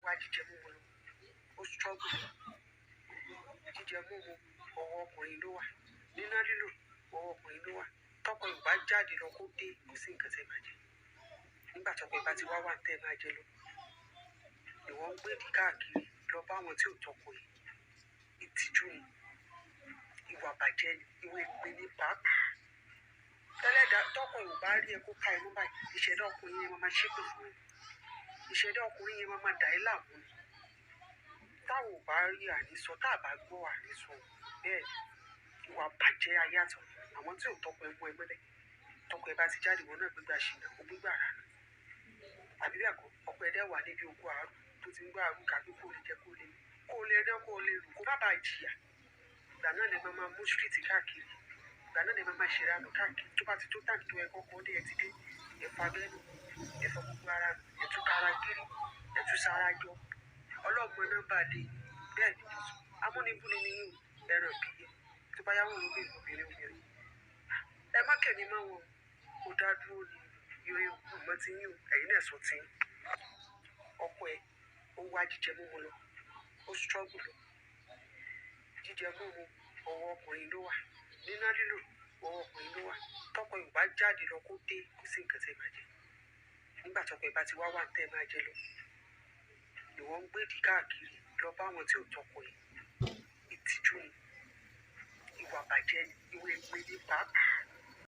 wá jíjẹ mímu lọ, ó struggle jíjẹ mímu ọwọ́ ọkùnrin ló wà, níná lílò ọwọ́ ọkùnrin ló wà. Tọkọ ẹ̀ bá jáde lọ kó dé, kò sí nǹkan tẹ́ máa jẹ. Nígbà tọkọ ẹ̀ bá ti wá wà tẹ́ máa jẹ lọ, ìwọ ń gbé di káàkiri lọ bá àwọn tí ò tọkọ ẹ̀. Ìtìjú ni, ìwà bàjẹ́ ni, ìwé ìpè ní pàápàá. Tẹ́lẹ̀dá tọkọ ẹ̀ ò bá rí ẹ kó ka ẹ mọ́ báyìí, ìṣẹ̀dá ọkùnrin yẹn máa ṣépè fún ẹ. Ìṣẹ̀dá ọkùnrin yẹn máa dà ẹ́ láàmú ni. Táwọn ò bá rí àníṣọ, tá a bá gbọ́ àníṣọ, bẹ́ẹ̀ ni ìwà bàjẹ́ ayàtọ̀. Àwọn tí ò tọkọ ẹ mú ẹ mọ́lẹ̀, tọkọ ẹ bá ti jáde wọn náà gbégbá ṣìnà, ó gbégbá rà nù. Àbí bẹ́ẹ̀ kọ́, ọkọ ẹ̀ dẹ́ wà níbi ogún àárọ̀ tó ti ń gbá àrùn kàbí kó lè jẹ kó lè rán kó lè rù kó má bàa jìyà. Ìgbà náà lè máa mú street káàkiri. Ìgbà náà lè máa ṣe ìranù káàkiri. Tó bá ti tó tàbí tó ẹ kọ́kọ́ dé ẹ ti dé, ẹ̀fọ́ abẹ́nu, ẹ̀fọ́ gbogbo ara nù, ẹ̀tú kára gírí, ẹ̀tú sára jọ. Ọlọ́mọ náà bá dé bẹ́ẹ̀ ni amúnibúni ni yín ẹran bíi tó bá yáwó ló gbé obìnrin. Ẹ má kẹ́mi mọ́ wọn, ó dá dúró ní ire ọmọ tí yín ẹ̀yin náà sọ tí ọkọ ẹ̀ ó wá jíjẹ mímu lọ, ó struggle lọ. Jíjẹ mímu ọwọ́ ọkùnrin ló wà, níná lílò ọwọ́ ọkùnrin ló wà. Tọkọ ẹ̀ bá jáde lọ kó dé, kò sí nǹkan tẹ́ máa jẹ. Nígbà tọkọ ẹ̀ bá ti wá wà tẹ́ máa jẹ lọ, ìwọ ń gbé di káàkiri lọ bá àwọn tí ò tọkọ ẹ̀. Ìtìjú ni, ìwà bàjẹ́ ni, ìwé ìpè ní pàápàá.